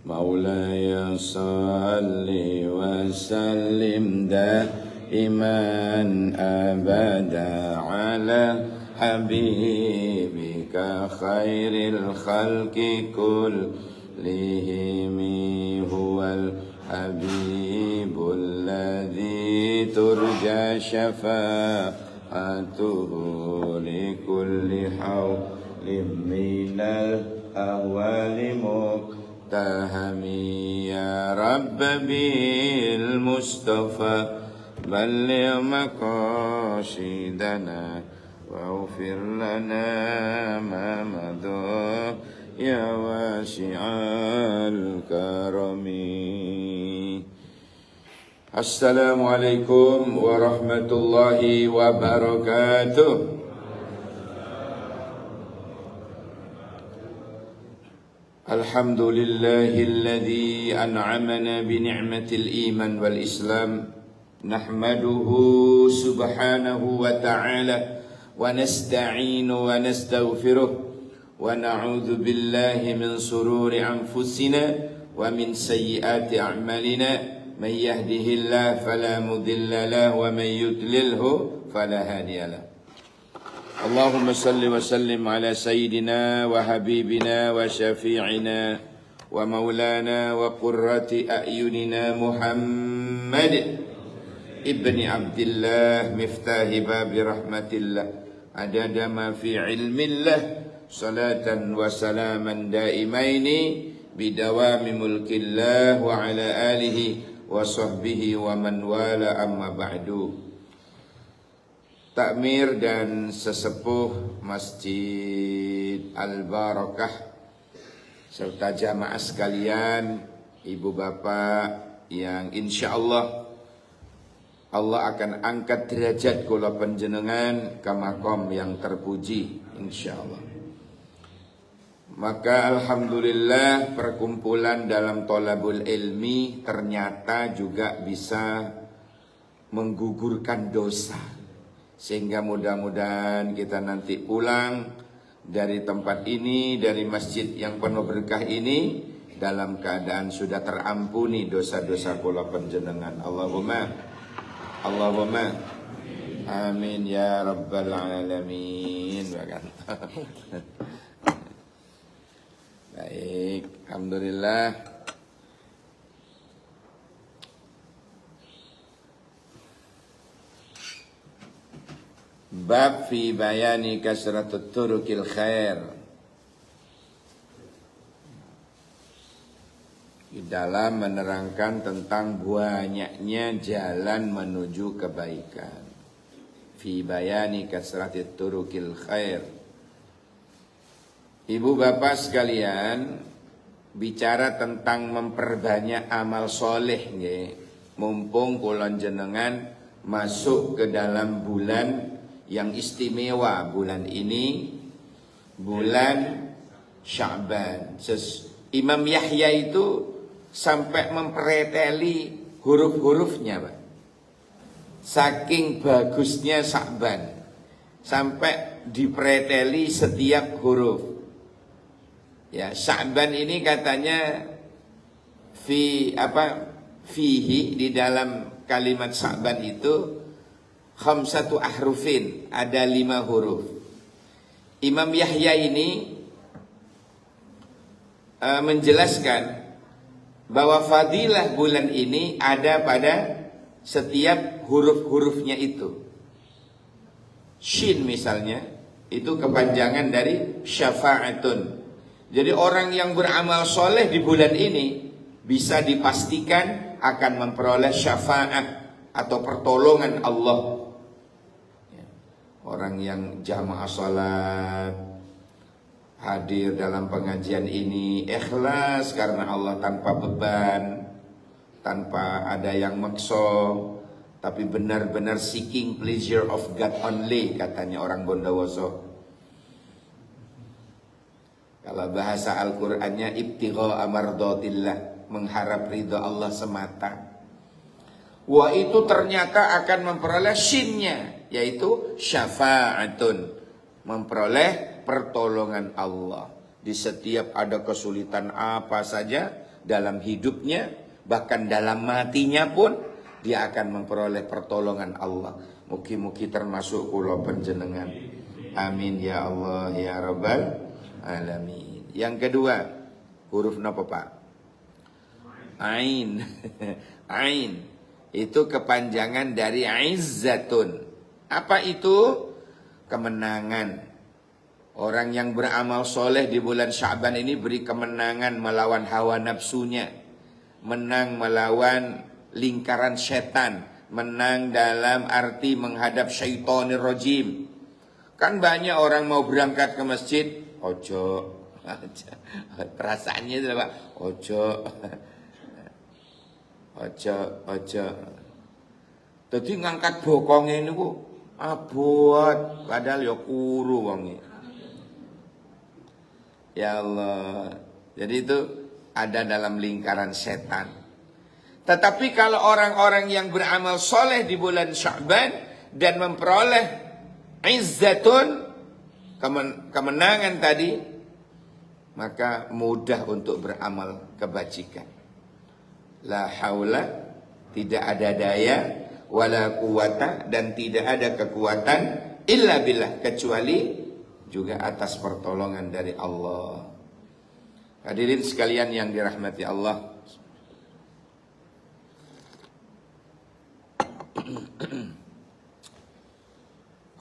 مولاي صل وسلم دائما أبدا على حبيبك خير الخلق كلهم هو الحبيب الذي ترجى شفاعته لكل حول من الأهوال مقتحم يا رب بالمصطفى بلغ مقاصدنا واغفر لنا ما مضى يا واسع الكرم. Assalamualaikum warahmatullahi wabarakatuh. Alhamdulillahilladzi an'amana bi ni'matil iman wal islam. Nahmaduhu subhanahu wa ta'ala wa nasta'inu wa nastaghfiruh wa na'udzu billahi min sururi anfusina wa min sayyiati a'malina. Man yahdihillahu fala mudilla lahu wa man yudlilhu fala hadiya lahu. Allahumma salli wa sallim ala sayyidina wa habibina wa syafi'ina wa maulana wa qurrati a'yunina Muhammad ibni Abdillah miftahi babi rahmatillah adada ma fi ilmillah salatan wa salaman daimaini bidawami mulkillah wa ala alihi wa sahbihi wa man wala amma ba'du. Takmir dan sesepuh Masjid Al-Barakah serta jamaah sekalian, ibu bapak yang insyaallah Allah akan angkat derajat kula panjenengan ke maqam yang terpuji insyaallah. Maka alhamdulillah perkumpulan dalam thalabul ilmi ternyata juga bisa menggugurkan dosa. Sehingga mudah-mudahan kita nanti pulang dari tempat ini, dari masjid yang penuh berkah ini dalam keadaan sudah terampuni dosa-dosa kula panjenengan. Allahumma amin ya rabbal alamin. Baik, alhamdulillah. Bab fi bayani kasratut turukil khair. Di dalam menerangkan tentang banyaknya jalan menuju kebaikan. Fi bayani kasratut turukil khair. Ibu bapak sekalian, bicara tentang memperbanyak amal soleh nggih. Mumpung kula jenengan masuk ke dalam bulan yang istimewa bulan ini, bulan Sya'ban. Imam Yahya itu sampai mempreteli huruf-hurufnya, Pak. Saking bagusnya Sya'ban, sampai dipreteli setiap huruf. Ya, Sya'ban ini katanya fihi di dalam kalimat Sya'ban itu khamsatu ahrufin, ada 5 huruf. Imam Yahya ini menjelaskan bahwa fadilah bulan ini ada pada setiap huruf-hurufnya itu. Shin misalnya, itu kepanjangan dari syafa'atun. Jadi orang yang beramal soleh di bulan ini bisa dipastikan akan memperoleh syafaat atau pertolongan Allah. Orang yang jamaah salat, hadir dalam pengajian ini ikhlas karena Allah, tanpa beban, tanpa ada yang maksa, tapi benar-benar seeking pleasure of God only, katanya orang Bondowoso. Kalau bahasa Al-Qur'annya ibtigha amardatillah, mengharap ridha Allah semata. Wah, itu ternyata akan memperoleh shinnya, yaitu syafa'atun, memperoleh pertolongan Allah. Di setiap ada kesulitan apa saja, dalam hidupnya, bahkan dalam matinya pun dia akan memperoleh pertolongan Allah. Mugi-mugi termasuk kula panjenengan. Amin ya Allah ya Rabbal alamin. Yang kedua, huruf napa Pak? Ain. Ain itu kepanjangan dari izzatun. Apa itu? Kemenangan. Orang yang beramal soleh di bulan Sya'ban ini beri kemenangan melawan hawa nafsunya, menang melawan lingkaran setan, menang dalam arti menghadap syaitonir rajim. Kan banyak orang mau berangkat ke masjid, ojo, perasaannya itu Pak, ojo, ojo. Jadi ngangkat bokongnya ini bu, abot, padahal ya kuru wonge. Ya Allah, jadi itu ada dalam lingkaran setan. Tetapi kalau orang-orang yang beramal soleh di bulan Sya'ban dan memperoleh izzatun, kemenangan tadi, maka mudah untuk beramal kebajikan. La haula, tidak ada daya, wala quwata, dan tidak ada kekuatan illa billah, kecuali juga atas pertolongan dari Allah. Hadirin sekalian yang dirahmati Allah,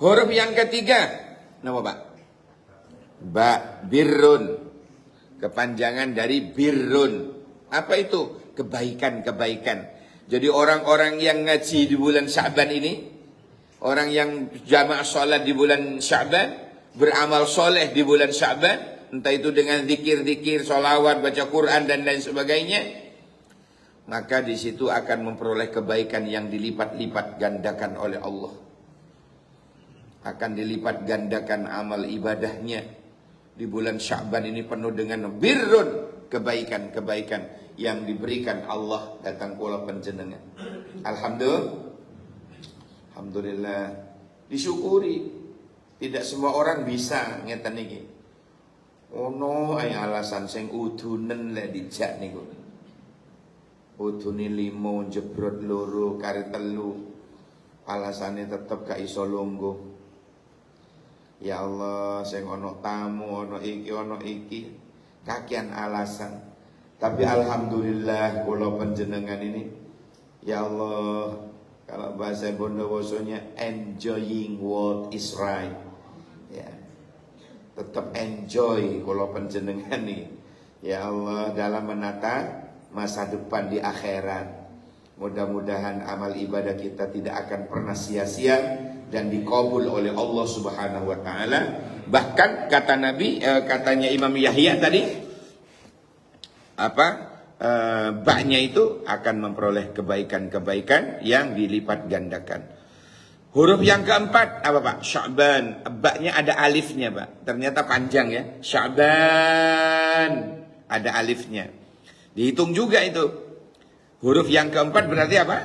huruf yang ketiga, nama Pak? Ba, birrun. Kepanjangan dari birrun. Apa itu? Kebaikan-kebaikan. Jadi orang-orang yang ngaji di bulan Sya'ban ini, orang yang jamaah sholat di bulan Sya'ban, beramal soleh di bulan Sya'ban, entah itu dengan zikir-zikir, sholawat, baca Quran dan lain sebagainya, maka di situ akan memperoleh kebaikan yang dilipat-lipat gandakan oleh Allah. Akan dilipat gandakan amal ibadahnya. Di bulan Sya'ban ini penuh dengan birrun, kebaikan-kebaikan yang diberikan Allah datang kula panjenengan. Alhamdulillah, disyukuri. Tidak semua orang bisa ngeten niki. Ono ay alasan sing udunen lek dijak niku. Udune 5 jebrot 2 kari 3. Alasane tetep gak iso lungguh. Ya Allah, sing ono tamu, ono iki. Kakian alasan. Tapi alhamdulillah kula panjenengan ini, ya Allah, kalau bahasa Bondowosonya enjoying what is right. Ya. Tetap enjoy kula panjenengan nih. Ya Allah, dalam menata masa depan di akhirat. Mudah-mudahan amal ibadah kita tidak akan pernah sia-sia dan dikabul oleh Allah Subhanahu wa taala. Bahkan kata Nabi, katanya Imam Yahya tadi, baknya itu akan memperoleh kebaikan-kebaikan yang dilipat gandakan. Huruf yang keempat apa Pak? Sya'ban. Baknya ada alifnya Pak. Ternyata panjang ya. Sya'ban ada alifnya. Dihitung juga itu. Huruf yang keempat berarti apa?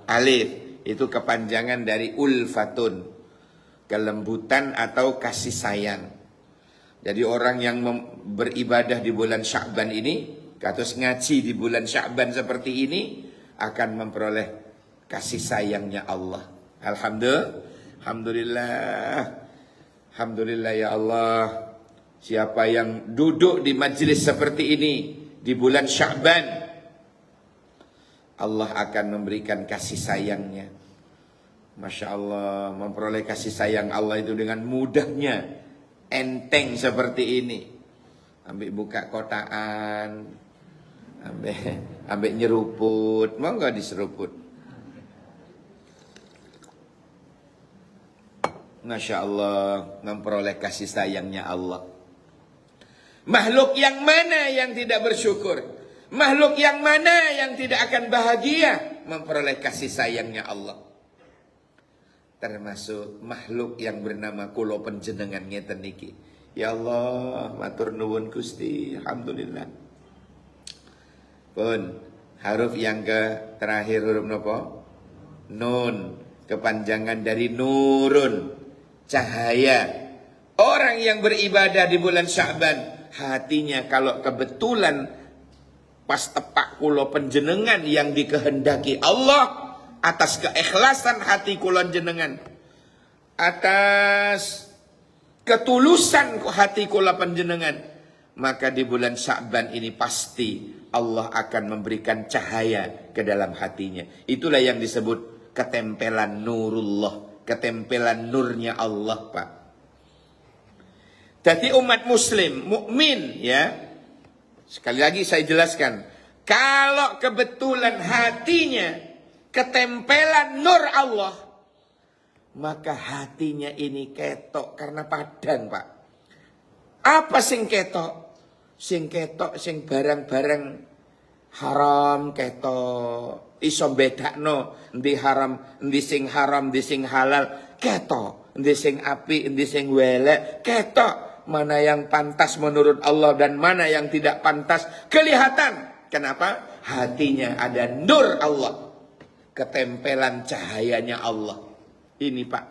Alif. Itu kepanjangan dari ulfatun, kelembutan atau kasih sayang. Jadi orang yang beribadah di bulan Sya'ban ini, kados ngaji di bulan Sya'ban seperti ini, akan memperoleh kasih sayangnya Allah. Alhamdulillah. Alhamdulillah ya Allah. Siapa yang duduk di majlis seperti ini di bulan Sya'ban, Allah akan memberikan kasih sayangnya. Masya Allah, memperoleh kasih sayang Allah itu dengan mudahnya, enteng seperti ini. Ambil buka kotaan, ambil nyeruput, mau nggak diseruput? Masya Allah, memperoleh kasih sayangnya Allah. Makhluk yang mana yang tidak bersyukur? Makhluk yang mana yang tidak akan bahagia memperoleh kasih sayangnya Allah? Termasuk makhluk yang bernama kula panjenengan ngeten niki. Ya Allah, matur nuwun Gusti, alhamdulillah. Pun huruf yang terakhir huruf napa? Nun, kepanjangan dari nurun, cahaya. Orang yang beribadah di bulan Sya'ban, hatinya kalau kebetulan pas tepak kula panjenengan yang dikehendaki Allah, atas keikhlasan hati kula jenengan, atas ketulusan hati kula panjenengan, maka di bulan Sya'ban ini pasti Allah akan memberikan cahaya ke dalam hatinya. Itulah yang disebut ketempelan nurullah, ketempelan nurnya Allah, Pak. Jadi umat muslim, mukmin ya. Sekali lagi saya jelaskan, kalau kebetulan hatinya ketempelan nur Allah, maka hatinya ini ketok karena padang, Pak. Apa sing ketok? Sing ketok sing barang-barang haram ketok. Iso bedakno endi haram, endi sing haram, endi sing halal, ketok. Endi sing apik, endi sing welek, ketok. Mana yang pantas menurut Allah dan mana yang tidak pantas, kelihatan. Kenapa? Hatinya ada nur Allah, ketempelan cahayanya Allah. Ini Pak,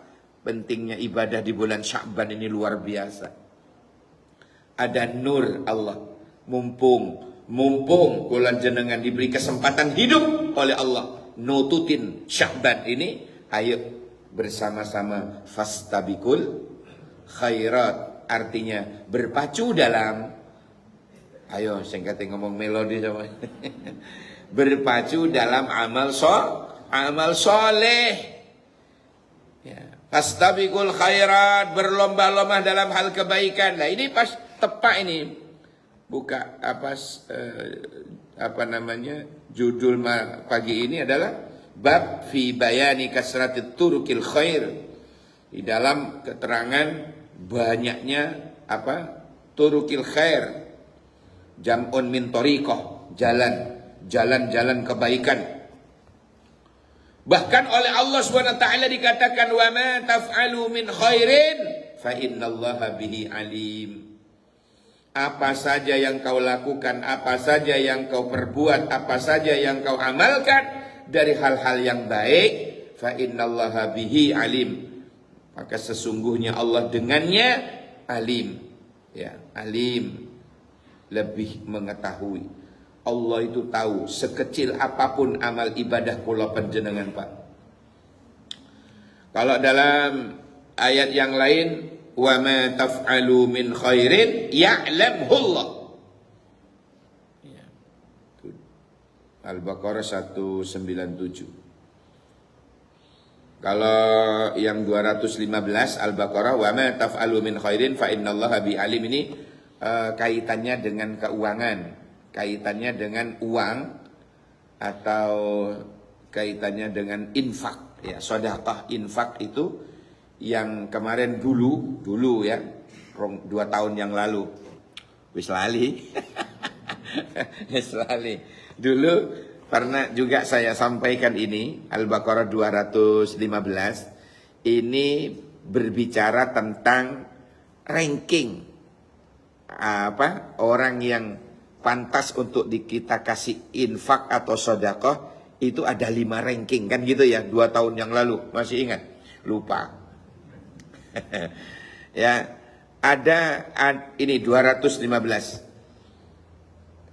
pentingnya ibadah di bulan Sya'ban ini luar biasa. Ada nur Allah. Mumpung kula jenengan diberi kesempatan hidup oleh Allah, nututin Sya'ban ini, ayo bersama-sama fastabikul khairat. Artinya berpacu dalam, ayo singkatnya ngomong melodi sama. Berpacu dalam amal soleh. Ya. Fastabiqul khairat, berlomba-lomba dalam hal kebaikan. Nah ini pas tepat ini. Buka apa namanya? Judul pagi ini adalah bab fi bayani kasratit turukil khair. Di dalam keterangan banyaknya turukil khair, jam'un min tariqah, jalan-jalan kebaikan. Bahkan oleh Allah SWT dikatakan wa ma taf'alu min khairin fa innallaha bihi alim. Apa saja yang kau lakukan, apa saja yang kau perbuat, apa saja yang kau amalkan dari hal-hal yang baik, fa innallaha bihi alim. Maka sesungguhnya Allah dengannya alim. Ya, alim, lebih mengetahui. Allah itu tahu sekecil apapun amal ibadah kula panjenengan, Pak. Kalau dalam ayat yang lain, wa ma taf'alu min khairin ya'lamhu Allah. Ya. Al-Baqarah 197. Kalau yang 215 Al-Baqarah wa ma taf'alu min khairin fa innallaha bi alim, ini kaitannya dengan keuangan, kaitannya dengan uang atau kaitannya dengan infak ya. Sedekah infak itu yang kemarin dulu ya 2 tahun yang lalu wis lali. Wis lali. Dulu pernah juga saya sampaikan ini, Al-Baqarah 215. Ini berbicara tentang ranking orang yang pantas untuk kita kasih infak atau sedekah. Itu ada 5 ranking kan gitu ya, 2 tahun yang lalu. Masih ingat? Lupa. Ya, ada ini 215.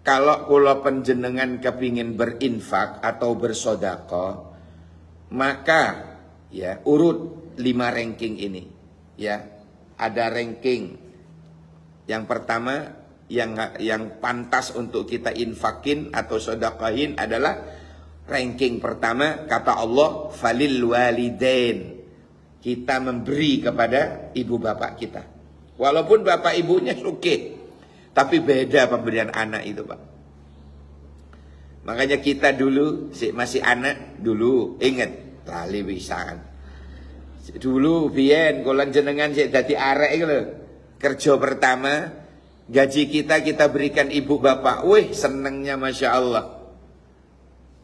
Kalau kula panjenengan kepingin berinfak atau bersedekah, maka ya urut 5 ranking ini. Ya, ada ranking yang pertama yang pantas untuk kita infakin atau sedekahin adalah ranking pertama, kata Allah, falil walidain. Kita memberi kepada ibu bapak kita. Walaupun bapak ibunya sugih, tapi beda pemberian anak itu, Pak. Makanya kita dulu masih anak dulu, ingat lali pisan. Dulu biyen kula jenengan sik dadi arek iku lho. Kerja pertama, gaji kita berikan ibu bapak. Wih, senengnya Masya Allah.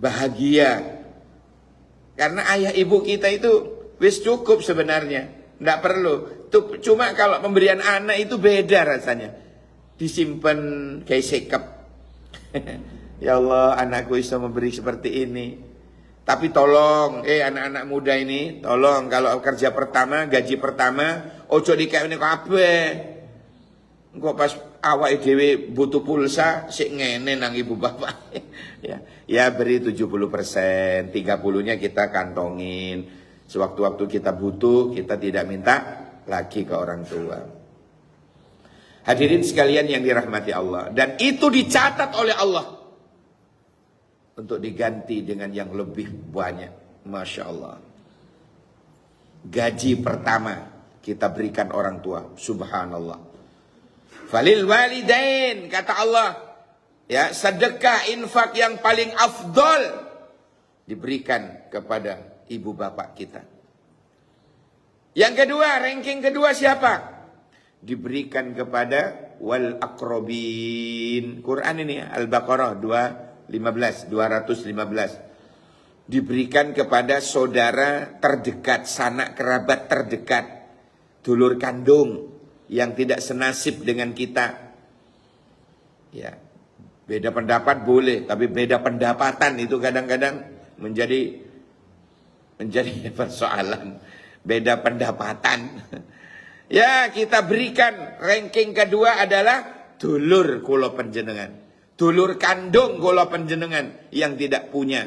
Bahagia. Karena ayah ibu kita itu wis cukup sebenarnya. Nggak perlu. Cuma kalau pemberian anak itu beda rasanya. Disimpan kayak sekep. Ya Allah, anakku bisa memberi seperti ini. Tapi tolong, anak-anak muda ini, tolong kalau kerja pertama, gaji pertama, ojo dikawin kabeh. Engko pas awake dhewe butuh pulsa sik ngene nang ibu bapak. Ya beri 70%, 30-nya kita kantongin. Sewaktu-waktu kita butuh, kita tidak minta lagi ke orang tua. Hadirin sekalian yang dirahmati Allah, dan itu dicatat oleh Allah untuk diganti dengan yang lebih banyak. Masya Allah. Gaji pertama kita berikan orang tua. Subhanallah. Falil walidain, kata Allah, ya, sedekah infak yang paling afdol diberikan kepada ibu bapak kita. Yang kedua, ranking kedua siapa? Diberikan kepada wal akrobin. Quran ini Al-Baqarah 215. Diberikan kepada saudara terdekat, sanak kerabat terdekat, dulur kandung yang tidak senasib dengan kita. Ya, beda pendapat boleh, tapi beda pendapatan itu kadang-kadang menjadi persoalan. Beda pendapatan. Ya, kita berikan ranking kedua adalah dulur kula panjenengan. Dulur kandung kula panjenengan yang tidak punya.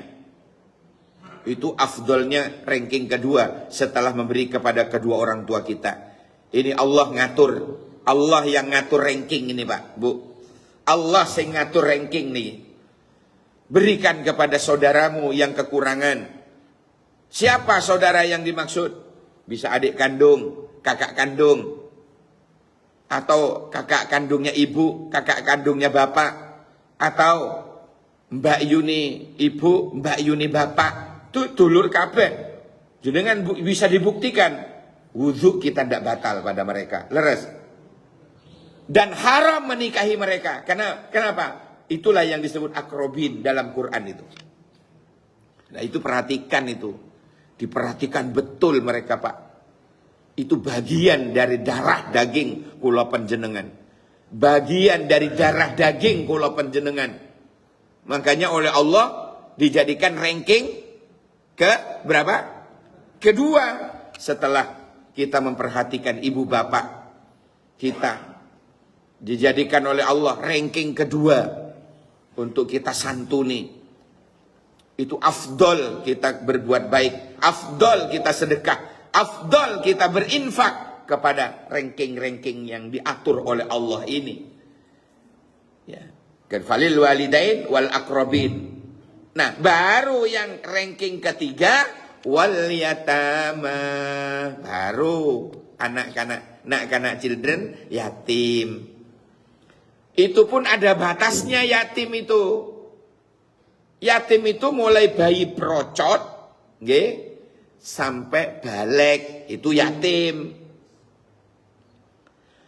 Itu afdolnya ranking kedua setelah memberi kepada kedua orang tua kita. Ini Allah ngatur. Allah yang ngatur ranking ini, Pak, Bu. Allah yang ngatur ranking nih. Berikan kepada saudaramu yang kekurangan. Siapa saudara yang dimaksud? Bisa adik kandung, kakak kandung, atau kakak kandungnya ibu, kakak kandungnya bapak, atau Mbak Yuni ibu, Mbak Yuni bapak. Itu dulur kabeh. Jenengan bisa dibuktikan wudhu kita tidak batal pada mereka. Leres. Dan haram menikahi mereka. Kenapa? Itulah yang disebut akrobin dalam Quran itu. Nah, itu perhatikan itu. Diperhatikan betul mereka, Pak. Itu bagian dari darah daging kula panjenengan. Bagian dari darah daging kula panjenengan. Makanya oleh Allah dijadikan ranking ke berapa? Kedua, setelah kita memperhatikan ibu bapak kita, dijadikan oleh Allah ranking kedua untuk kita santuni. Itu afdol kita berbuat baik, afdol kita sedekah, afdol kita berinfak kepada ranking-ranking yang diatur oleh Allah ini. Ya, falil walidain wal akrobin. Nah, baru yang ranking ketiga wal yatama, baru anak-anak children, yatim. Itu pun ada batasnya yatim itu. Yatim itu mulai bayi procot, nggih, sampai balik itu yatim.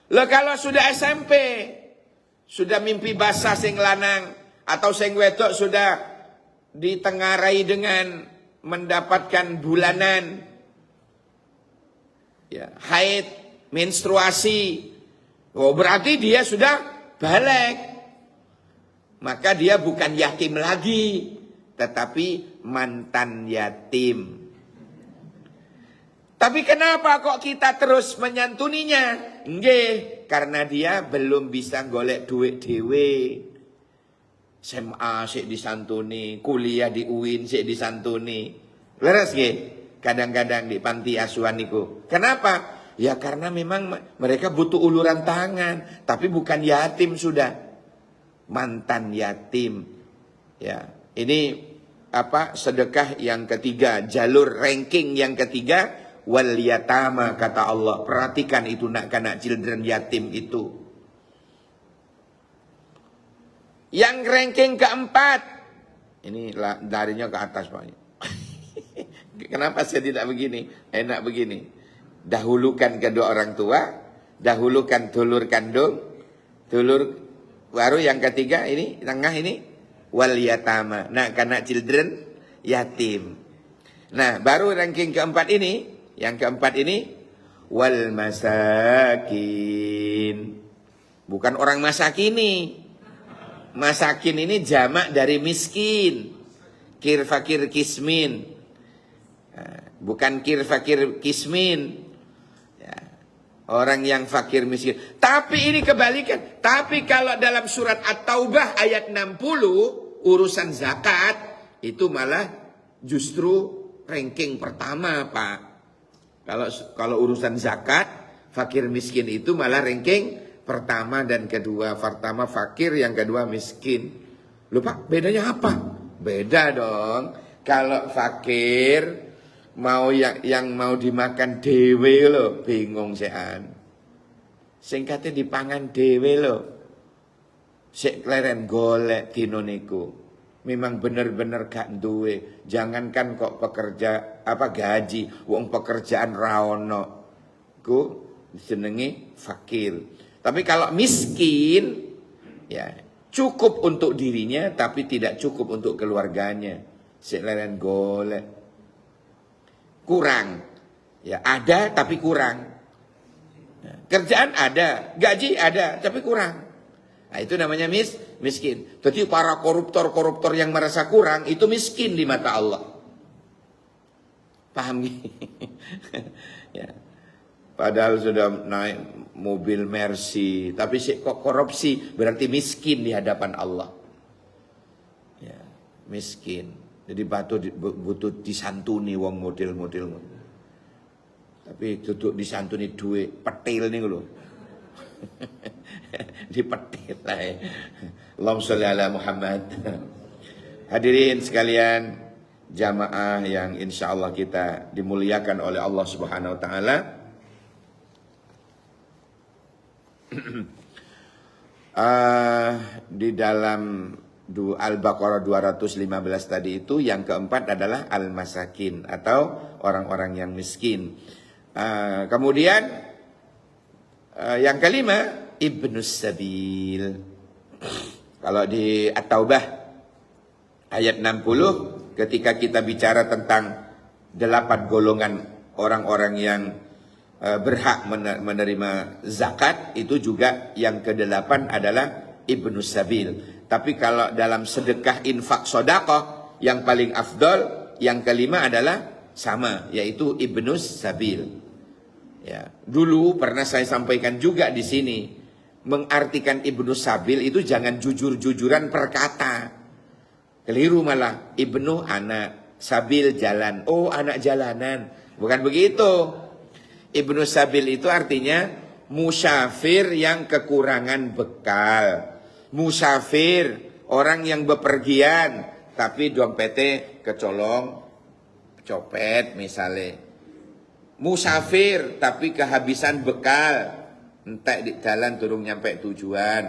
Lah kalau sudah SMP, sudah mimpi basah sing lanang atau sing wedok sudah ditengarai dengan mendapatkan bulanan, ya, haid, menstruasi, oh berarti dia sudah balik. Maka dia bukan yatim lagi, tetapi mantan yatim. Tapi kenapa kok kita terus menyantuninya? Nggih, karena dia belum bisa golek duit dhewe. SMA sik disantuni, kuliah di UIN sik disantuni. Leres nggih? Kadang-kadang di panti asuhan niku. Kenapa? Ya karena memang mereka butuh uluran tangan, tapi bukan yatim sudah. Mantan yatim. Ya, ini apa? Sedekah yang ketiga, jalur ranking yang ketiga, wal yatama, kata Allah. Perhatikan itu nak children yatim itu. Yang ranking keempat, ini darinya ke atas, Pak. Kenapa saya tidak begini? Enak begini. Dahulukan kedua orang tua, dahulukan dulur kandung, dulur. Baru yang ketiga ini, tengah ini, wal yatama. Nah, karena children yatim. Nah, baru ranking keempat ini, yang keempat ini, wal masakin. Bukan orang masakini. Masakin ini jamak dari miskin. Kir fakir kismin. Bukan kir fakir kismin. Ya. Orang yang fakir miskin. Tapi ini kebalikan. Tapi kalau dalam surat At-Taubah ayat 60, urusan zakat, itu malah justru ranking pertama, Pak. Kalau urusan zakat, fakir miskin itu malah ranking pertama dan kedua. Pertama fakir, yang kedua miskin. Loh Pak, bedanya apa? Beda dong. Kalau fakir mau yang mau dimakan dewe lo, bingung sean. Singkatnya dipangan dewe lo. Sik kleren golek dino niku. Memang bener-bener gak duwe. Jangankan kok pekerja gaji, wong pekerjaan raono. Ku jenenge fakir. Tapi kalau miskin, ya cukup untuk dirinya tapi tidak cukup untuk keluarganya. Sik kleren golek. Kurang, ya ada tapi kurang. Kerjaan ada, gaji ada tapi kurang. Nah, itu namanya miskin. Jadi para koruptor yang merasa kurang itu miskin di mata Allah. Paham gak? Ya. Padahal sudah naik mobil Mercy, tapi kok korupsi, berarti miskin di hadapan Allah. Ya, miskin. Jadi butuh disantuni wong model-model. Tapi duduk disantuni duit petil nih lho. Dipetil lah. Allahumma sholli ala Muhammad. Hadirin sekalian, jamaah yang insyaallah kita dimuliakan oleh Allah Subhanahu wa taala. Di dalam Al-Baqarah 215 tadi itu yang keempat adalah al-masakin atau orang-orang yang miskin. Kemudian yang kelima ibnus sabil. Kalau di At-Taubah ayat 60 ketika kita bicara tentang 8 golongan orang-orang yang berhak menerima zakat, itu juga yang ke-8 adalah ibnus sabil. Tapi kalau dalam sedekah infak sedekah yang paling afdol, yang kelima adalah sama, yaitu ibnus sabil. Ya, dulu pernah saya sampaikan juga di sini, mengartikan ibnus sabil itu jangan jujur-jujuran perkata. Keliru malah, ibnu anak, sabil jalan. Oh, anak jalanan. Bukan begitu. Ibnus sabil itu artinya musafir yang kekurangan bekal. Musafir, orang yang bepergian tapi dompetnya kecolong, copet misalnya. Musafir tapi kehabisan bekal, entek di jalan turun nyampe tujuan.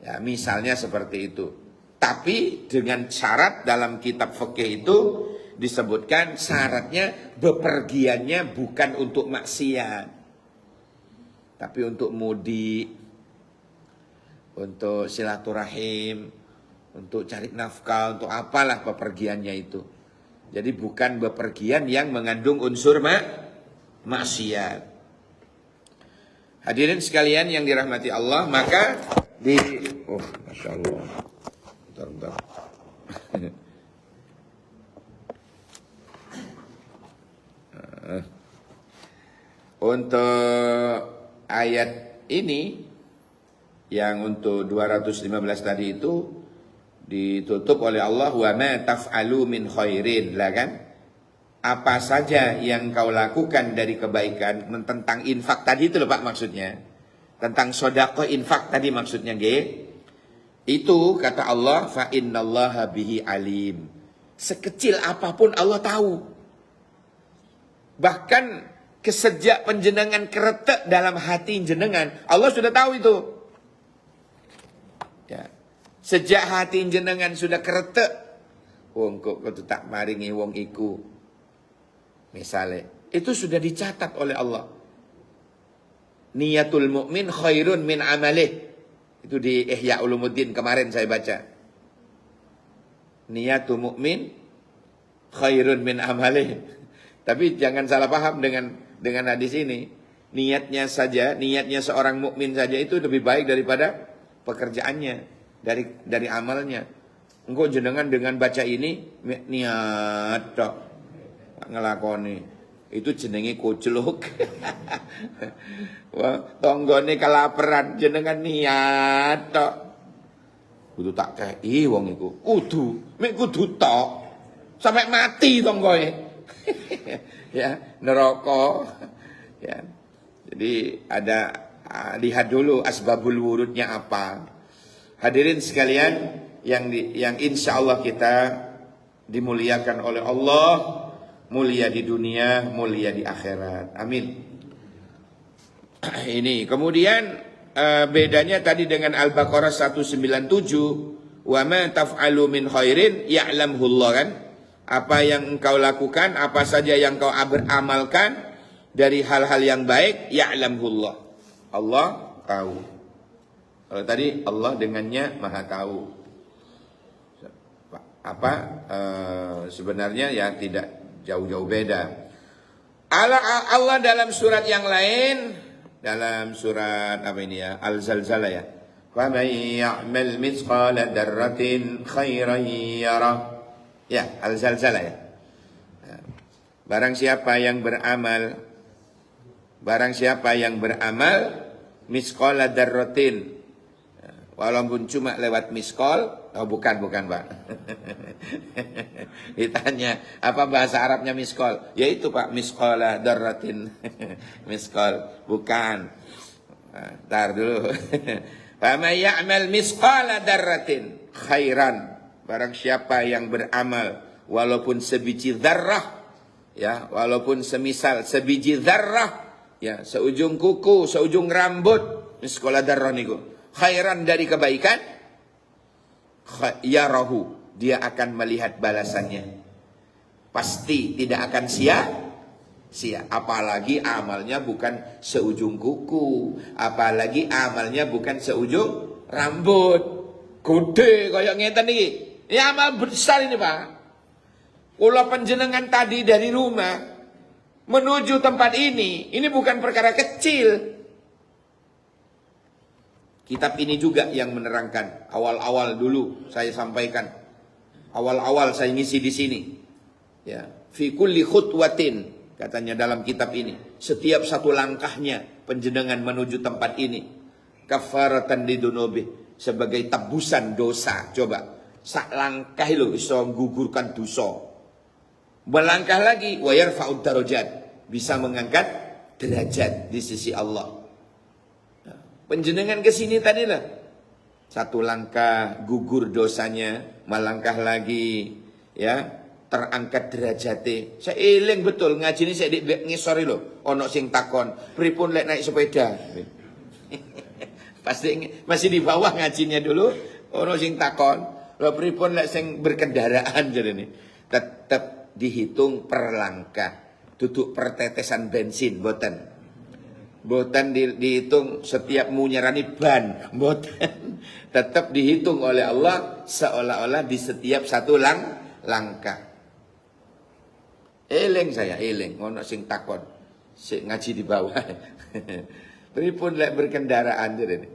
Ya, misalnya seperti itu. Tapi dengan syarat dalam kitab fikih itu disebutkan syaratnya bepergiannya bukan untuk maksiat, tapi untuk mudik, untuk silaturahim, untuk cari nafkah, untuk apalah bepergiannya itu. Jadi bukan bepergian yang mengandung unsur maksiat. Hadirin sekalian yang dirahmati Allah, maka Masya Allah. Bentar. Untuk ayat ini yang untuk 215 tadi itu ditutup oleh Allah, wa ma taf'alu min khairin, lah kan? Apa saja yang kau lakukan dari kebaikan, tentang infak tadi itu loh Pak maksudnya. Tentang sedekah infak tadi maksudnya itu kata Allah, fa innallaha bihi alim. Sekecil apapun Allah tahu. Bahkan kesejak penjenengan keretek dalam hati jenengan, Allah sudah tahu itu. Ya. Sejak hati jenengan sudah keretek, wong kok tak maringi wong iku, misalnya, itu sudah dicatat oleh Allah. Niyatul mu'min khairun min amalih. Itu di Ihya Ulumuddin kemarin saya baca. Niyatul mu'min khairun min amalih. Tapi jangan salah paham dengan hadis ini. Niatnya seorang mukmin saja itu lebih baik daripada pekerjaannya, dari amalnya. Engkau jenengan dengan baca ini niat tok ngelakoni. Itu jenenge kocluk. Wah, tanggane kelaparan jenengan niat tok. Kudu tak kei wong iku. Kudu tok. Sampai mati tanggoe. Ya, neraka. Ya. Jadi lihat dulu asbabul wurudnya apa. Hadirin sekalian yang insya Allah kita dimuliakan oleh Allah, mulia di dunia, mulia di akhirat. Amin. Ini kemudian bedanya tadi dengan Al-Baqarah 197, wa ma taf'alu min khairin ya'lamhu Allah, kan? Apa yang engkau lakukan, apa saja yang kau beramalkan dari hal-hal yang baik, ya'lamhu Allah. Allah tahu. Kalau tadi Allah dengannya maha tahu. Sebenarnya ya tidak jauh-jauh beda. Allah dalam surat yang lain, dalam surat apa ini ya, Al-Zalzalah ya. Wa may ya'mal mithqala dzarratin khairan yarah. Ya, Al-Zalzalah ya. Barang siapa yang beramal mithqala dzarratin, walaupun cuma lewat miskol. Oh bukan Pak. Ditanya apa bahasa Arabnya miskol? Ya itu Pak, miskola darratin. Miskol bukan. Ntar dulu. Faman ya'mal miskola darratin khairan. Barang siapa yang beramal walaupun sebiji dzarrah, ya, walaupun semisal sebiji dzarrah, ya, seujung kuku, seujung rambut, miskola darrah niku. Khairan dari kebaikan, yarahu, dia akan melihat balasannya. Pasti tidak akan sia-sia. Apalagi amalnya bukan seujung kuku, apalagi amalnya bukan seujung rambut. Gede kayak ngeten iki. Ya amal besar ini Pak. Kula panjenengan tadi dari rumah menuju tempat ini bukan perkara kecil. Kitab ini juga yang menerangkan. Awal-awal dulu saya sampaikan. Awal-awal saya ngisi di sini. Ya, fi kulli khutwatin, katanya dalam kitab ini. Setiap satu langkahnya penjenengan menuju tempat ini. Kafaratan lidunubi, sebagai tebusan dosa. Coba, sak langkah lo bisa menggugurkan dosa. Melangkah lagi, wa yarfa'ud darajat, bisa mengangkat derajat di sisi Allah. Penjenengan ke sini tadi lah. Satu langkah gugur dosanya, melangkah lagi ya terangkat derajate. Saya eling betul ngaji ini saya ngisori lho. Ono sing takon, pripun lek naik sepeda? Pasti masih di bawah ngajinya dulu. Ono sing takon, lho pripun lek sing berkendaraan jarene. Tetap dihitung per langkah. Duduk pertetesan bensin boten. Boten dihitung setiap munyerani ban, boten. Tetap dihitung oleh Allah seolah-olah di setiap satu langkah. Eling saya, eling. Ono sing takon, sing ngaji di bawah. Pripun lek berkendaraan ini.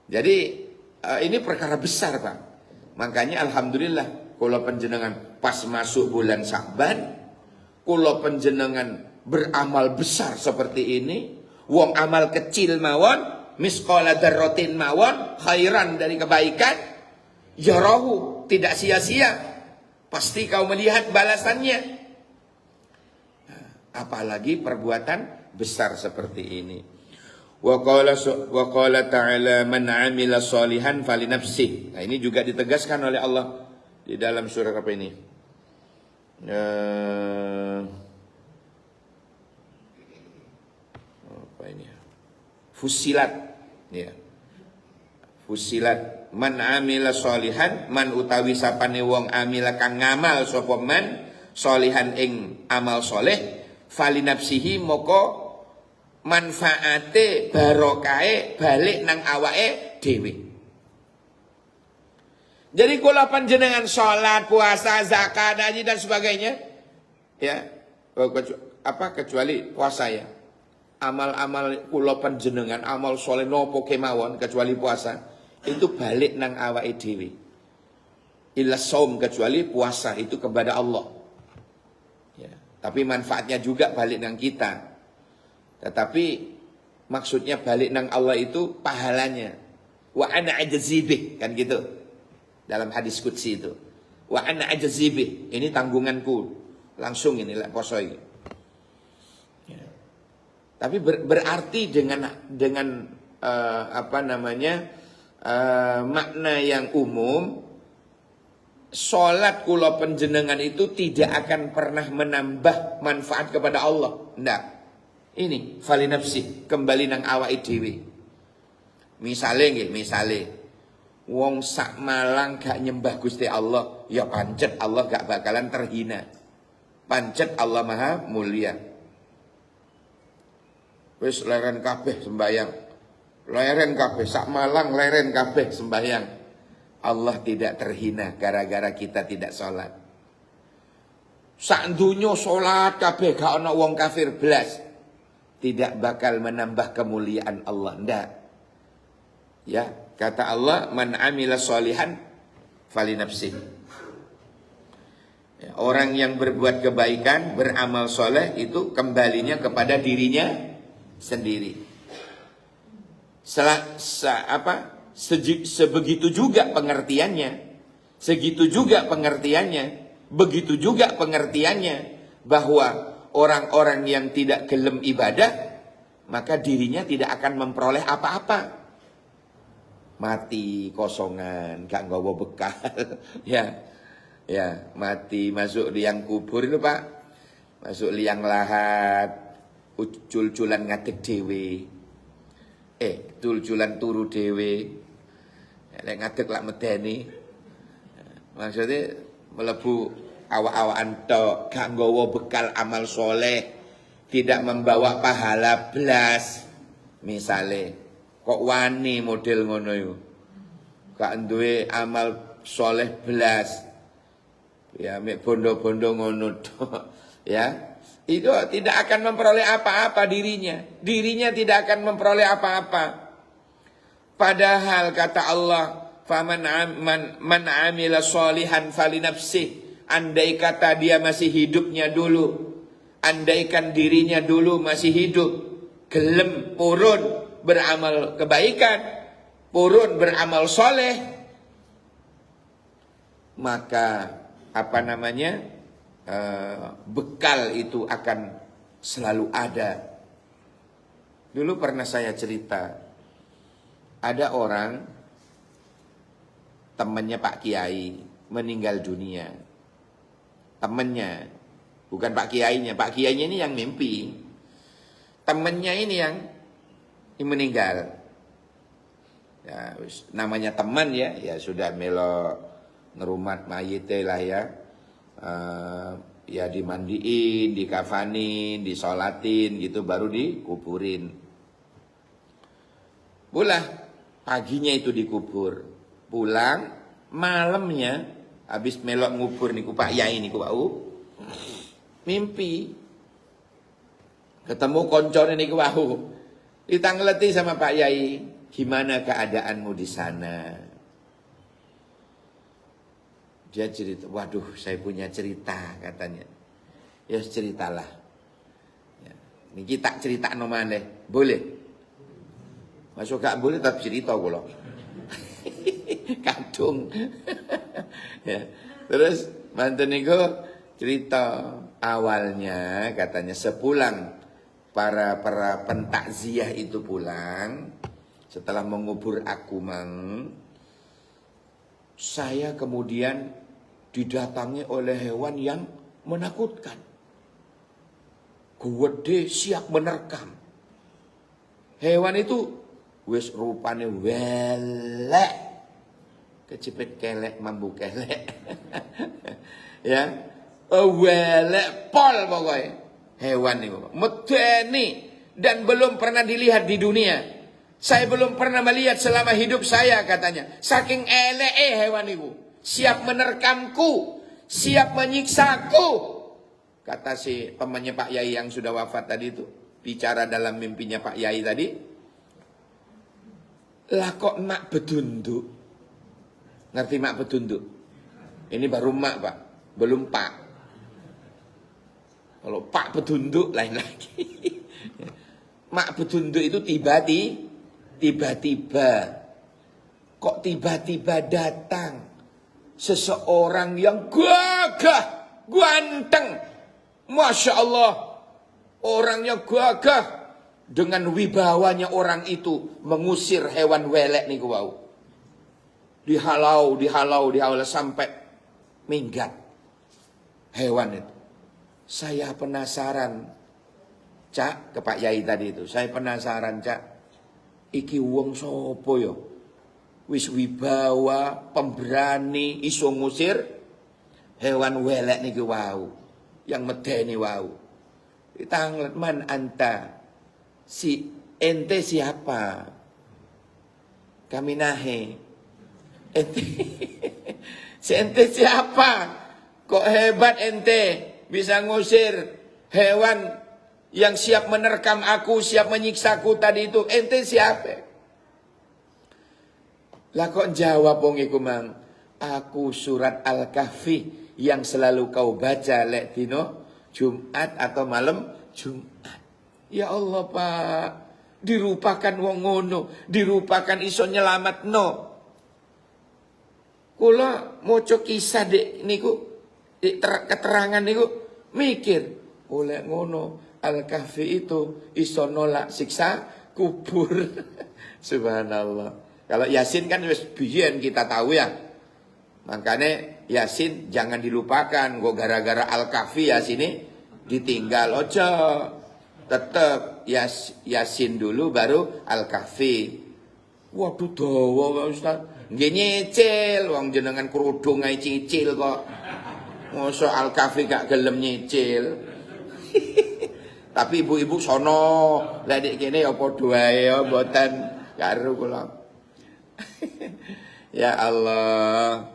Jadi ini perkara besar Pak. Makanya alhamdulillah kula panjenengan pas masuk bulan Sya'ban, kula panjenengan beramal besar seperti ini, wong amal kecil mawon, misqala dzarratin mawon, khairan dari kebaikan, yarahu, tidak sia-sia, pasti kau melihat balasannya. Apalagi perbuatan besar seperti ini. Wa qala ta'ala man 'amila shalihan falinafsihi. Nah, ini juga ditegaskan oleh Allah di dalam surat apa ini? Fusilat, ya. Fusilat, man amila sholihan, man utawi sapane wong amila kang ngamal sapa man sholihan ing amal soleh, fali nafsihi moko manfaate barokahe balik nang awake dhewe. Jadi kula panjenengan salat, puasa, zakat, haji dan sebagainya, ya, kecuali puasa ya. Amal-amal kula panjenengan, amal soleh nopo kemawon kecuali puasa, itu balik nang awake dhewe. Illa shaum, kecuali puasa itu kepada Allah. Ya. Tapi manfaatnya juga balik nang kita. Tetapi maksudnya balik nang Allah itu pahalanya. Wa ana ajzibih, kan gitu. Dalam hadis qudsi itu. Wa ana ajzibih, ini tanggunganku. Langsung ini lah poso ini. Ya. Tapi berarti dengan makna yang umum, sholat kula panjenengan itu tidak akan pernah menambah manfaat kepada Allah. Ndak. Ini fali nafsi, kembali nang awake dhewe. Misale wong sak Malang gak nyembah Gusti Allah, ya pancet Allah gak bakalan terhina. Pancet Allah Maha Mulia. Wis leren kabeh sembayang. Leren kabeh sak Malang, leren kabeh sembayang. Allah tidak terhina gara-gara kita tidak sholat. Sak dunyo sholat kabeh gak ana wong kafir belas. Tidak bakal menambah kemuliaan Allah. Ndak. Ya, kata Allah, man amila sholihan fali nafsih. Ya, orang yang berbuat kebaikan, beramal soleh itu kembalinya kepada dirinya sendiri. Sebegitu juga pengertiannya. Begitu juga pengertiannya bahwa orang-orang yang tidak gelem ibadah, maka dirinya tidak akan memperoleh apa-apa. Mati kosongan, gak nggawa bekal. Ya, mati masuk liang kubur itu Pak. Masuk liang lahat, ucul-culan ngadeg dhewe. Cul-culan turu dhewe. Lek ngadeg lak medeni. Maksudnya melebu awak-awakan tok, gak nggawa bekal amal soleh, tidak membawa pahala blas. Misale kok wani model ngono iku. Gak duwe amal soleh blas. Ya, mek bondo-bondo ngono tok. Ya. Itu tidak akan memperoleh apa-apa dirinya. Dirinya tidak akan memperoleh apa-apa. Padahal kata Allah, "Faman man amila sholihan fali nafsih." Andai kata dia masih hidupnya dulu, andaikan dirinya dulu masih hidup, gelem purun beramal kebaikan, purun beramal soleh, maka bekal itu akan selalu ada. Dulu pernah saya cerita, ada orang temannya Pak Kiai meninggal dunia. Temannya, bukan Pak Kiainya. Pak Kiainya ini yang mimpi. Temannya ini yang meninggal. Ya, namanya teman ya sudah melo ngerumat mayite lah ya. Ya dimandiin, dikafanin, disolatin gitu baru dikuburin. Pulang paginya itu dikubur. Pulang malamnya habis melok ngubur niku Pak Yai niku Pak mimpi ketemu koncone niku wau. Ditangleti sama Pak Yai, "Gimana keadaanmu di sana?" Dia cerita, "Waduh, saya punya cerita," katanya. "Ya ceritalah." Ya, niki tak cerita nomane, boleh? Masuk gak boleh tetap cerita kula. Kadung. Ya. Terus manten niku cerita awalnya katanya sepulang para pentakziah itu pulang setelah mengubur aku saya kemudian didatangi oleh hewan yang menakutkan. Gede siap menerkam. Hewan itu wis rupane welek. Kecepet kelek mambu kelek. Ya. Welek pol pokoknya. Hewan itu medeni dan belum pernah dilihat di dunia. Saya belum pernah melihat selama hidup saya katanya. Saking eleke hewan itu. Siap menerkamku. Siap menyiksaku. Kata si temannya Pak Yai yang sudah wafat tadi itu. Bicara dalam mimpinya Pak Yai tadi. Lah kok mak bedunduk. Ngerti mak bedunduk? Ini baru mak Pak. Belum Pak. Kalau Pak Bedunduk lain lagi. Mak Bedunduk itu tiba-tiba. Kok tiba-tiba datang seseorang yang gagah, ganteng. Masya Allah. Orangnya gagah. Dengan wibawanya orang itu mengusir hewan welek nih wau. Dihalau sampai minggat hewan itu. Saya penasaran, Cak, ke Pak Yai tadi itu. Saya penasaran, Cak. Iki wong sopo yo? Wis wibawa, pemberani, iso ngusir hewan welek niki wau. Yang medeni wau. Ditanglet man anta. Si ente siapa? Kami nahe. Ente. Si ente siapa? Kok hebat ente? Bisa ngusir hewan yang siap menerkam aku, siap menyiksaku tadi itu. Ente siapa? Lah kok jawab wong iku mang? Aku surat Al-Kahfi yang selalu kau baca lek dino Jumat atau malam Jumat. Ya Allah Pak, dirupakan wong ngono, dirupakan iso nyelametno. Kula maca kisah dek niku keterangan niku mikir oleh ngono Al-Kahfi itu iso nolak siksa kubur. Subhanallah. Kalau Yasin kan wis biyen kita tahu ya. Makanya Yasin jangan dilupakan. Kok gara-gara Al-Kahfi Yasin ini ditinggal ojo. Tetap Yasin dulu baru Al-Kahfi. Waduh dawa Ustaz. Nggih nyicil wong jenengan kerudung ae cicil kok. Mosok Al-Kahfi gak gelem nyicil. Tapi ibu-ibu sono, lek nek kene ya padha wae ya mboten karo kula. Ya Allah.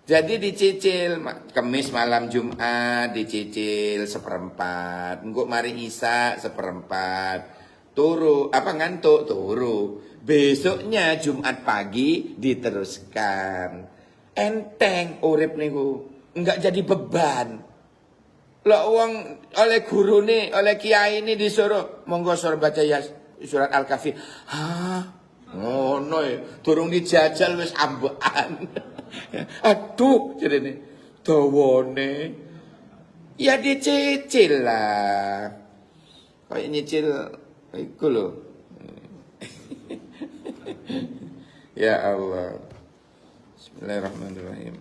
Jadi dicicil Kemis malam Jumat dicicil seperempat. Engko mari Isa seperempat. Turu apa ngantuk turu. Besoknya Jumat pagi diteruskan. Enteng urip niku. Enggak jadi beban. Lah wong oleh guru nih, oleh kiai ini disuruh monggo suruh baca ya surat Al-Kahfi. Hah? Ngono ya. Durung dijajal wis ambekan. Aduh, jadinya dawane. Ya dicicil lah. Kayak nyicil iku lho. Ya Allah. Bismillahirrahmanirrahim.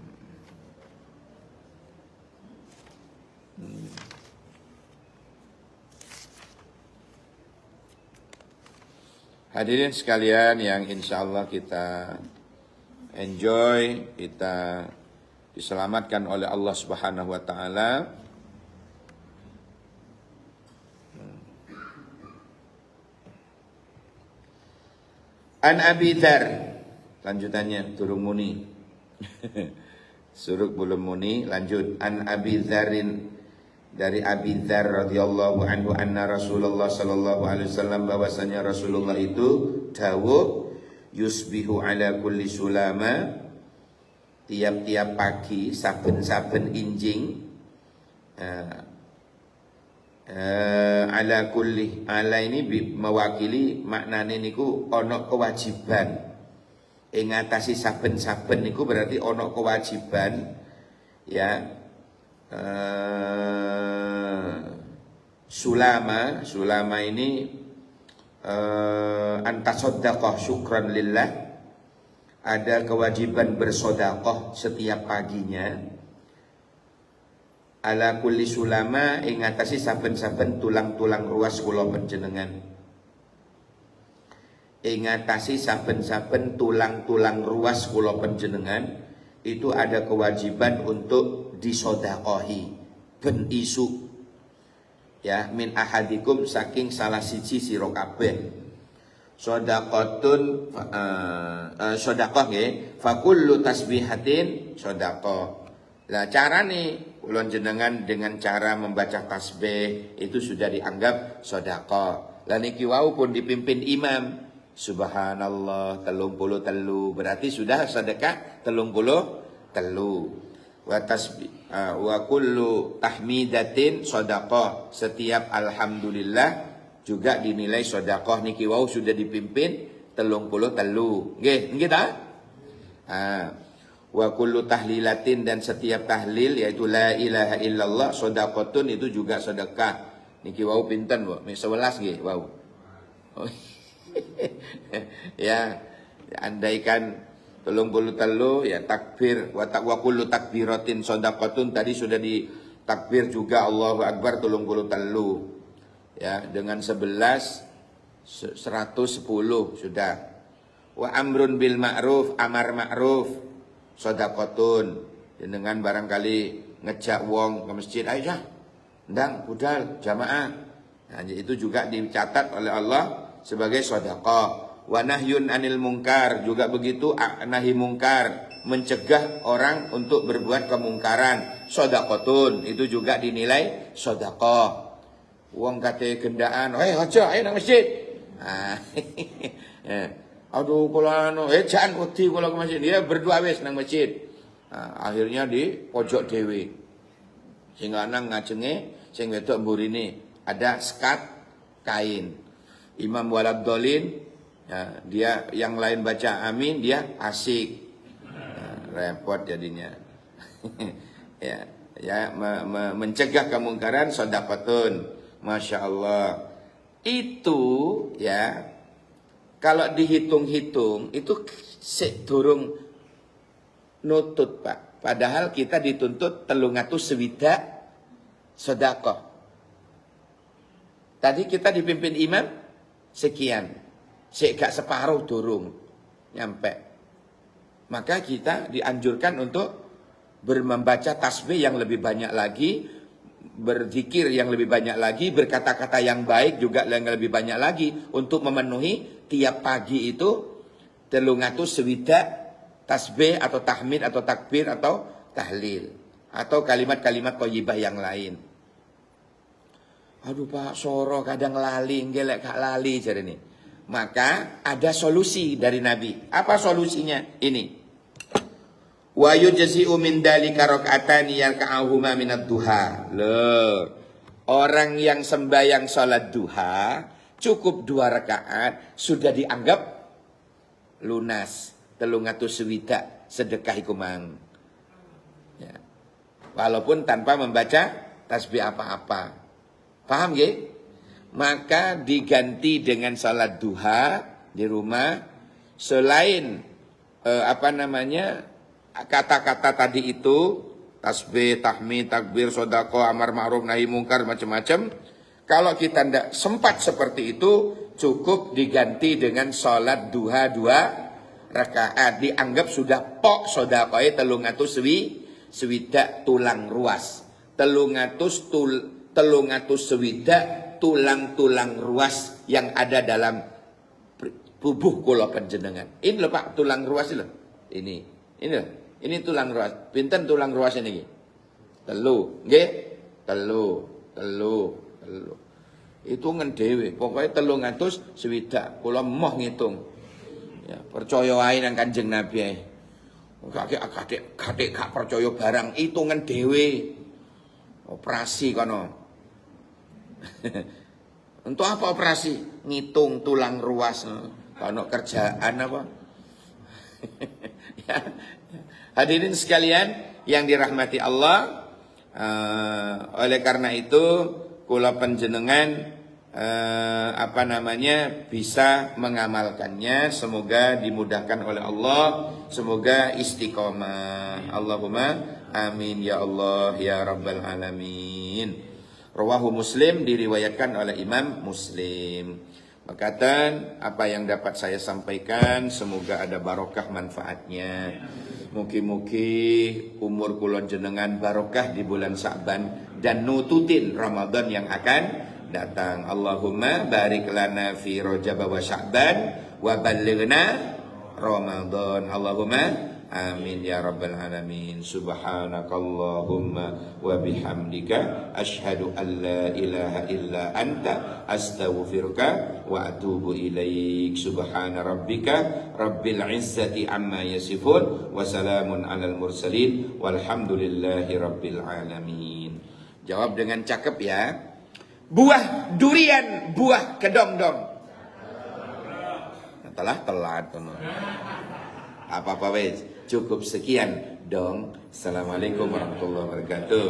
Hadirin sekalian yang insya Allah kita enjoy, kita diselamatkan oleh Allah Subhanahu wa Ta'ala. An Abi Dzar, lanjutannya turun muni. Suruk belum muni, lanjut. An Abi Dzarin, dari Abi Dzar radhiyallahu anhu anna Rasulullah sallallahu alaihi wasallam, bahwasanya Rasulullah itu dawuh yusbihu ala kulli sulama, tiap-tiap pagi saben-saben injing, ala kulli, ala ini mewakili maknane niku ana kewajiban. Ing ngatasi saben-saben niku berarti ana kewajiban ya. Sulama ini antasoddaqah syukran lillah, ada kewajiban bersedekah setiap paginya. Ala kulli sulama, ing ngatasi saben-saben tulang-tulang ruas kula panjenengan. Ing ngatasi saben-saben tulang-tulang ruas kula panjenengan itu ada kewajiban untuk disedekahi ben isu ya, min ahadikum, saking salah siji sira kabeh. Sedaqatun sedekah nggih, fa kullu tasbihatin sedekah. Lah carane kula jenengan dengan cara membaca tasbih itu sudah dianggap sedekah. Lah niki wau pun dipimpin imam subhanallah 33 berarti sudah sedekah 33. wa kullu tahmidatin shadaqah. Setiap alhamdulillah juga dinilai sedekah. Niki wau sudah dipimpin 33. Nggih ta? Wa kullu tahlilatin, dan setiap tahlil yaitu la ilaha illallah shadaqatun, itu juga sedekah. Niki wau pinten, Bu? 11 nggih, wau. Ya, andaikan 33 ya takbir wa kullu takbiratin shadaqatun, tadi sudah di takbir juga Allahu Akbar 33. Ya, dengan 11 110 sudah. Wa amrun bil ma'ruf, amar ma'ruf shadaqatun, dengan barangkali ngejak wong ke masjid, ayo dah ndang budal jamaah. Nah, itu juga dicatat oleh Allah sebagai sedekah. Wa nahyun anil mungkar, juga begitu, nahi mungkar, mencegah orang untuk berbuat kemungkaran, sedekatun, itu juga dinilai sedekah. Wong kate gendaan, aja ayo nang masjid. Aduh kula anu, jangan wedi kula ke masjid. Ya berdua wis nang masjid. Akhirnya di pojok dhewe. Sing lanang ngajenge, sing wedok mburine, ada skat kain. Imam Waladhdallin, ya, dia yang lain baca amin, dia asik. Repot jadinya. Mencegah kemungkaran sedekatun. Masya Allah. Itu ya, kalau dihitung-hitung itu durung nutut, Pak. Padahal kita dituntut 360 sedekah. Tadi kita dipimpin imam sekian, gak separuh durung nyampe. Maka kita dianjurkan untuk membaca tasbih yang lebih banyak lagi, berzikir yang lebih banyak lagi, berkata-kata yang baik juga yang lebih banyak lagi, untuk memenuhi tiap pagi itu 360 tasbih atau tahmid atau takbir atau tahlil atau kalimat-kalimat thayyibah yang lain. Aduh Pak, soro kadang lali, ngelek gak lali jadi nih. Maka ada solusi dari Nabi. Apa solusinya? Ini. Wa yujzi'u min dalika raka'atani yarka'uhuma minad duha. Loh. Orang yang sembahyang salat duha cukup 2 rakaat sudah dianggap lunas. 360 sedekah iku mang. Ya. Walaupun tanpa membaca tasbih apa-apa. Paham nggih? Maka diganti dengan salat duha di rumah, selain kata-kata tadi itu, tasbih, tahmid, takbir, sedekah, amar ma'ruf, nahi mungkar, macam-macam. Kalau kita tidak sempat seperti itu, cukup diganti dengan salat duha 2 rakaat. Dianggap sudah pok sedekah 360 tulang ruas. 360 tulang-tulang ruas yang ada dalam tubuh kula panjenengan. Ini lho Pak, tulang ruas lho. Ini tulang ruas. Pinten tulang ruas ini? 3. Nggih? 3. Itu ngendhewe. Pokoke 360 kula moh ngitung. Ya, percaya ae nang Kanjeng Nabi ae. Gak percaya barang, hitungan dhewe. Operasi kono. Untuk apa operasi? Ngitung tulang ruas. Kono kerjaan apa? Ya. Hadirin sekalian yang dirahmati Allah, oleh karena itu kula panjenengan bisa mengamalkannya. Semoga dimudahkan oleh Allah, semoga istiqomah. Allahumma amin ya Allah ya rabbal alamin. Rawahu Muslim, diriwayatkan oleh Imam Muslim. Makatan apa yang dapat saya sampaikan, semoga ada barokah manfaatnya. Mugi-mugi umur kula jenengan barokah di bulan Sa'ban dan nututin Ramadan yang akan datang. Allahumma barik lana fi Rajab wa Sya'ban wa ballighna Ramadan. Allahumma Amin ya rabbal alamin. Subhanakallahumma wa bihamdika asyhadu an la ilaha illa anta astaghfiruka wa atubu ilaik. Subhana rabbika rabbil izzati amma yasifun wa salamun alal mursalin walhamdulillahi rabbil alamin. Jawab dengan cakep ya. Buah durian, buah kedong-dong. Telat teman. Apa-apa wes. Cukup sekian dong. Assalamualaikum warahmatullahi wabarakatuh.